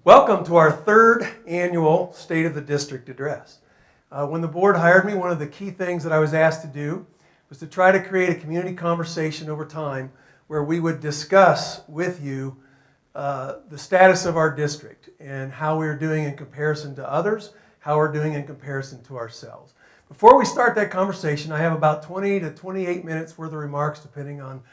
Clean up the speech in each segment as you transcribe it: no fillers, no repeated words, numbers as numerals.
Welcome to our third annual State of the District Address. When the board hired me, one of the key things that I was asked to do was to try to create a community conversation over time where we would discuss with you the status of our district and how we're doing in comparison to others, how we're doing in comparison to ourselves. Before we start that conversation, I have about 20 to 28 minutes worth of remarks depending on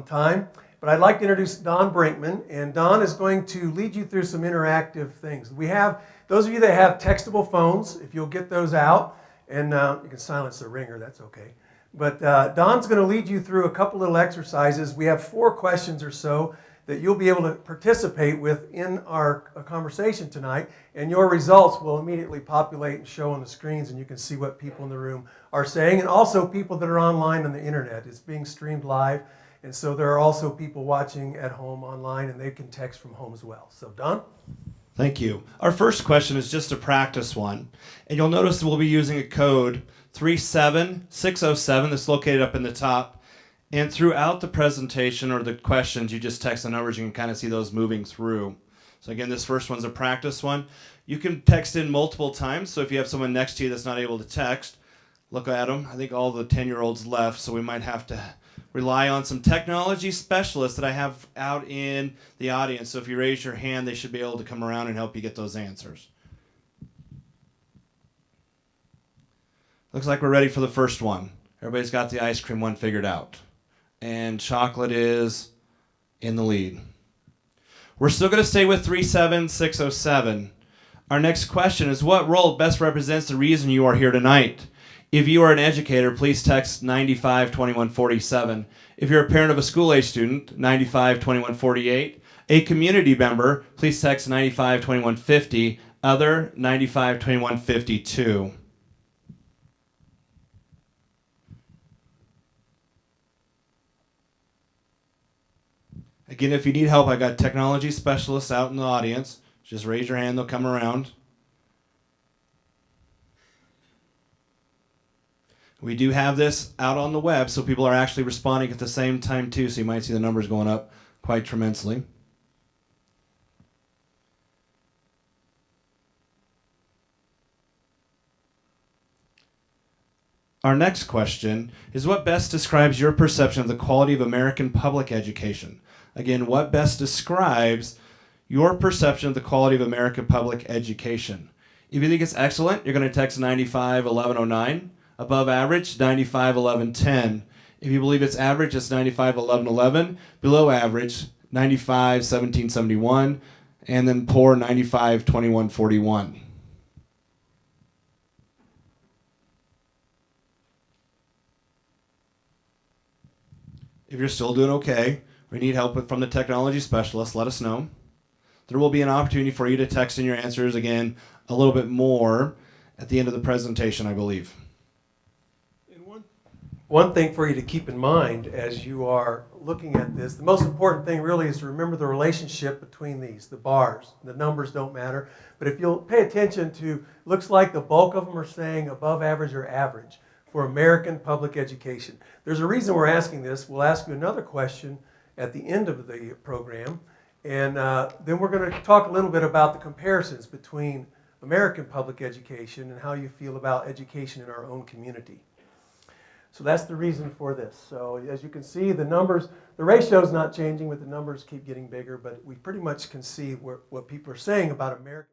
time. But I'd like to introduce Don Brinkman, and Don is going to lead you through some interactive things. We have, those of you that have textable phones, if you'll get those out, and you can silence the ringer, that's okay. But Don's going to lead you through a couple little exercises. We have 4 questions or so that you'll be able to participate with in our conversation tonight, and your results will immediately populate and show on the screens, and you can see what people in the room are saying, and also people that are online on the internet. It's being streamed live. And so there are also people watching at home online, and they can text from home as well. So, Don? Thank you. Our first question is just a practice one. And you'll notice we'll be using a code 37607 that's located up in the top. And throughout the presentation or the questions, you just text the numbers. You can kind of see those moving through. So again, this first one's a practice one. You can text in multiple times. So if you have someone next to you that's not able to text, look at them. I think all the 10-year-olds left, so we might have to rely on some technology specialists that I have out in the audience. So if you raise your hand, they should be able to come around and help you get those answers. Looks like we're ready for the first one. Everybody's got the ice cream one figured out. And chocolate is in the lead. We're still going to stay with 37607. Our next question is, what role best represents the reason you are here tonight? If you are an educator, please text 952147. If you're a parent of a school-age student, 952148. A community member, please text 952150. Other, 952152. Again, if you need help, I got technology specialists out in the audience. Just raise your hand, they'll come around. We do have this out on the web, so people are actually responding at the same time too, so you might see the numbers going up quite tremendously. Our next question is, what best describes your perception of the quality of American public education? Again, what best describes your perception of the quality of American public education? If you think it's excellent, you're going to text 951109. Above average, 951110. If you believe it's average, it's 951111. Below average, 951771. And then poor, 952141. If you're still doing okay, we need help from the technology specialist, let us know. There will be an opportunity for you to text in your answers again a little bit more at the end of the presentation, I believe. One thing for you to keep in mind as you are looking at this, the most important thing really is to remember the relationship between these, the bars. The numbers don't matter, but if you'll pay attention to, looks like the bulk of them are saying above average or average for American public education. There's a reason we're asking this. We'll ask you another question at the end of the program, and then we're going to talk a little bit about the comparisons between American public education and how you feel about education in our own community. So that's the reason for this. So as you can see, the numbers, the ratio is not changing, but the numbers keep getting bigger, but we pretty much can see what people are saying about America.